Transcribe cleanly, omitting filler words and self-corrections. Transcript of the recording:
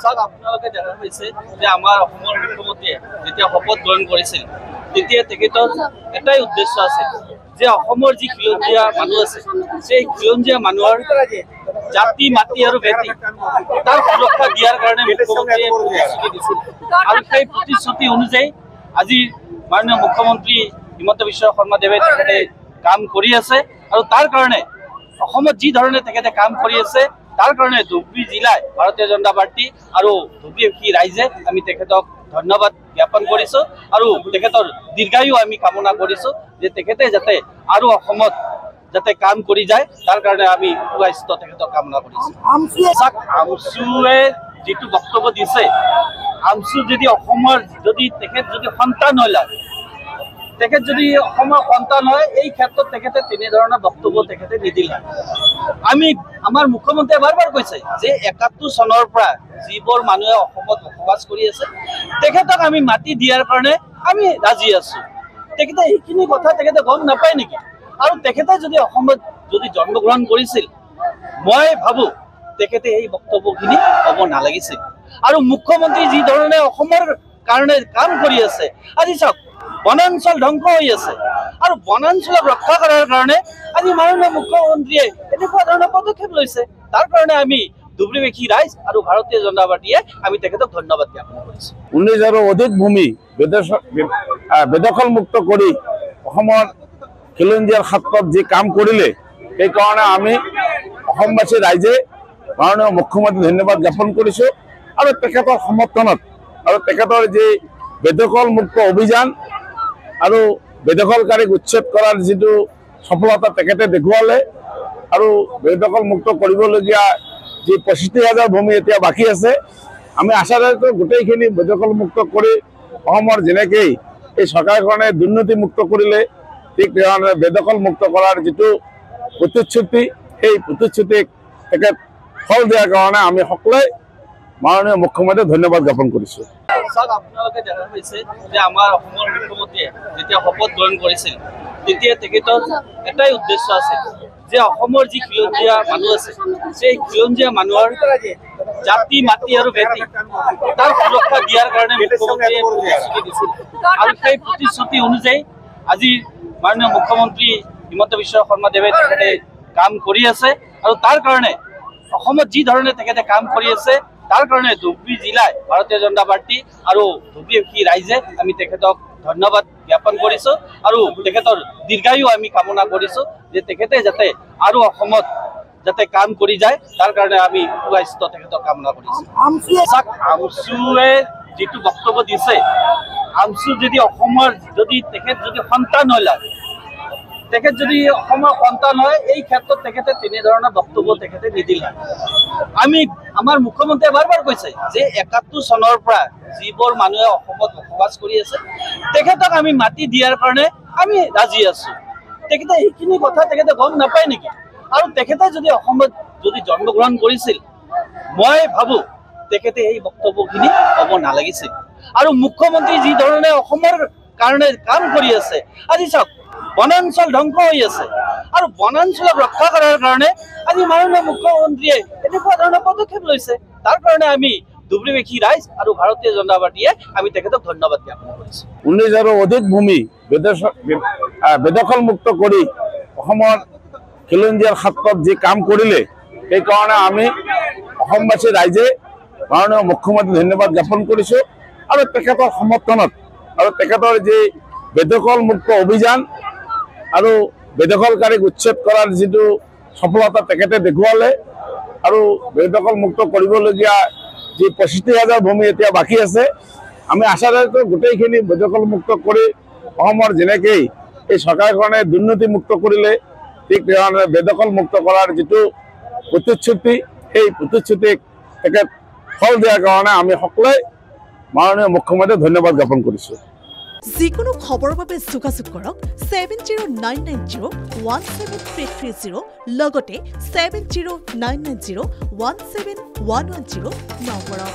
চাওক আপোনালোকে দেখা পাইছে যে আমাৰ অসমৰ মুখ্যমন্ত্ৰীয়ে যেতিয়া শপত গ্ৰহণ কৰিছিল তেতিয়া তেখেতৰ এটাই উদ্দেশ্য আছিল যে অসমৰ যি খিলঞ্জীয়া মানুহ আছে সেই খিলঞ্জীয়া মানুহৰ জাতি মাটি আৰু ভেটি তাৰ সুৰক্ষা দিয়াৰ কাৰণে মুখ্যমন্ত্ৰীয়ে প্ৰতিশ্ৰুতি দিছিল আৰু সেই প্ৰতিশ্ৰুতি অনুযায়ী আজি মাননীয় মুখ্যমন্ত্ৰী হিমন্ত বিশ্ব শৰ্মাদেৱে তেখেতে কাম কৰি আছে আৰু তাৰ কাৰণে অসমত যি ধৰণে তেখেতে কাম কৰি আছে তাৰ কাৰণে ধুবুৰী জিলায় ভাৰতীয় জনতা পাৰ্টি আৰু ধুবুৰী ৰাইজে আমি তেখেতক ধন্যবাদ জ্ঞাপন কৰিছো আৰু তেখেতৰ দীৰ্ঘায়ু আমি কামনা কৰিছো যে তেখেতে যাতে আৰু অসমত যাতে কাম কৰি যায় তাৰ কাৰণে আমি সুস্বাস্থ্য তেখেতক কামনা কৰিছো আমচুৱে যিটো বক্তব্য দিছে আমচু যদি অসমৰ যদি তেখেত যদি সন্তান হয় তেখেত যদি অসমৰ সন্তান হয় এই ক্ষেত্ৰত তেখেতে তেনেধৰণৰ বক্তব্য তেখেতে নিদিলে আমি আমাৰ মুখ্যমন্ত্ৰীয়ে বাৰ কৈছে যে ৭১ চনৰ পৰা যিবোৰ মানুহে অসমত বসবাস কৰি আছে তেখেতক আমি মাটি দিয়াৰ কাৰণে আমি ৰাজি আছো তেখেতে এইখিনি কথা তেখেতে গম নাপায় নেকি আৰু তেখেতে যদি অসমত যদি জন্মগ্ৰহণ কৰিছিল মই ভাবো তেখেতে এই বক্তব্যখিনি ক'ব নালাগিছিল আৰু মুখ্যমন্ত্ৰী যি ধৰণে অসমৰ কাৰণে কাম কৰি আছে আজি চাওক বনাঞ্চল ধ্বংস হৈ আছে আৰু বনাঞ্চলক ৰক্ষা কৰাৰ কাৰণে আজি মাননীয় মুখ্যমন্ত্ৰীয়ে এনেকুৱা ধৰণৰ পদক্ষেপ লৈছে তাৰ কাৰণে আমি ধুবুৰীবাসী ৰাইজ আৰু ভাৰতীয় জনতা পাৰ্টিয়ে আমি তেখেতক ধন্যবাদ জ্ঞাপন কৰিছো ১৯,০০০ অধিক ভূমি বেদখল মুক্ত কৰি অসমৰ খিলঞ্জীয়াৰ ক্ষেত্ৰত যি কাম কৰিলে সেইকাৰণে আমি অসমবাসী ৰাইজে মাননীয় মুখ্যমন্ত্ৰী ধন্যবাদ জ্ঞাপন কৰিছো আৰু তেখেতৰ সমৰ্থনত আৰু তেখেতৰ যি বেদখল মুক্ত অভিযান আৰু বেদখলকাৰীক উচ্ছেদ কৰাৰ যিটো সফলতা তেখেতে দেখুৱালে আৰু বেদখল মুক্ত কৰিবলগীয়া যি ৬৫,০০০ ভূমি এতিয়া বাকী আছে আমি আশা ৰাখো গোটেইখিনি বেদখল মুক্ত কৰি অসমৰ যেনেকৈ এই চৰকাৰখনে দুৰ্নীতিমুক্ত কৰিলে ঠিক তেনেধৰণে বেদখল মুক্ত কৰাৰ যিটো প্ৰতিশ্ৰুতি সেই প্ৰতিশ্ৰুতিক তেখেত ফল দিয়াৰ কাৰণে আমি সকলোৱে মাননীয় মুখ্যমন্ত্ৰীক ধন্যবাদ জ্ঞাপন কৰিছোঁ চাওক আপোনালোকে দেখা পাইছে যে আমাৰ অসমৰ মুখ্যমন্ত্ৰীয়ে যেতিয়া শপত গ্ৰহণ কৰিছিল তেতিয়া তেখেতৰ এটাই উদ্দেশ্য আছিল যে অসমৰ যি খিলঞ্জীয়া মানুহ আছে সেই খিলঞ্জীয়া মানুহৰ জাতি মাটি আৰু ভেটি তাৰ সুৰক্ষা দিয়াৰ কাৰণে মুখ্যমন্ত্ৰীয়ে প্ৰতিশ্ৰুতি দিছিল আৰু সেই প্ৰতিশ্ৰুতি অনুযায়ী আজি মাননীয় মুখ্যমন্ত্ৰী হিমন্ত বিশ্ব শৰ্মাদেৱে তেখেতে কাম কৰি আছে আৰু তাৰ কাৰণে অসমত যি ধৰণে তেখেতে কাম কৰি আছে তাৰ কাৰণে ধুবুৰী জিলায় ভাৰতীয় জনতা পাৰ্টি আৰু ধুবুৰীবাসী ৰাইজে আমি তেখেতক ধন্যবাদ জ্ঞাপন কৰিছো আৰু তেখেতৰ দীৰ্ঘায়ু আমি কামনা কৰিছো যে তেখেতে যাতে আৰু অসমত যাতে কাম কৰি যায় তাৰ কাৰণে আমি সুস্বাস্থ্য তেখেতক কামনা কৰিছো আমচুৱে যিটো বক্তব্য দিছে আমচু যদি অসমৰ যদি তেখেত যদি সন্তান হয় তেখেত যদি অসমৰ সন্তান হয় এই ক্ষেত্ৰত তেখেতে তেনেধৰণৰ বক্তব্য তেখেতে নিদিলে আমি আমাৰ মুখ্যমন্ত্ৰীয়ে বাৰ কৈছে যে ৭১ চনৰ পৰা যিবোৰ মানুহে অসমত বসবাস কৰি আছে তেখেতক আমি মাটি দিয়াৰ কাৰণে আমি ৰাজি আছো তেখেতে এইখিনি কথা তেখেতে গম নাপায় নেকি আৰু তেখেতে যদি অসমত যদি জন্মগ্ৰহণ কৰিছিল মই ভাবো তেখেতে এই বক্তব্যখিনি ক'ব নালাগিছিল আৰু মুখ্যমন্ত্ৰী যি ধৰণে অসমৰ কাৰণে কাম কৰি আছে আজি চাওক বনাঞ্চল ধ্বংস হৈ আছে আৰু বনাঞ্চলক ৰক্ষা কৰাৰ কাৰণে আজি মাননীয় মুখ্যমন্ত্ৰীয়ে এনেকুৱা ধৰণৰ পদক্ষেপ লৈছে তাৰ কাৰণে আমি ধুবুৰীবাসী ৰাইজ আৰু ভাৰতীয় জনতা পাৰ্টিয়ে আমি তেখেতক ধন্যবাদ জ্ঞাপন কৰিছো ১৯,০০০ অধিক ভূমি বেদখল মুক্ত কৰি অসমৰ খিলঞ্জীয়াৰ ক্ষেত্ৰত যি কাম কৰিলে সেইকাৰণে আমি অসমবাসী ৰাইজে মাননীয় মুখ্যমন্ত্ৰী ধন্যবাদ জ্ঞাপন কৰিছো আৰু তেখেতৰ সমৰ্থনত আৰু তেখেতৰ যি বেদখল মুক্ত অভিযান আৰু বেদখলকাৰীক উচ্ছেদ কৰাৰ যিটো সফলতা তেখেতে দেখুৱালে আৰু বেদখল মুক্ত কৰিবলগীয়া যি ৬৫,০০০ ভূমি এতিয়া বাকী আছে আমি আশা ৰাখো গোটেইখিনি বেদখল মুক্ত কৰি অসমৰ যেনেকৈ এই চৰকাৰখনে দুৰ্নীতিমুক্ত কৰিলে ঠিক তেনেধৰণে বেদখল মুক্ত কৰাৰ যিটো প্ৰতিশ্ৰুতি সেই প্ৰতিশ্ৰুতিক তেখেত ফল দিয়াৰ কাৰণে আমি সকলোৱে মাননীয় মুখ্যমন্ত্ৰীক ধন্যবাদ জ্ঞাপন কৰিছোঁ যিকোনো খবৰৰ বাবে যোগাযোগ কৰক 7099017330 লগতে 7099017110 নম্বৰত।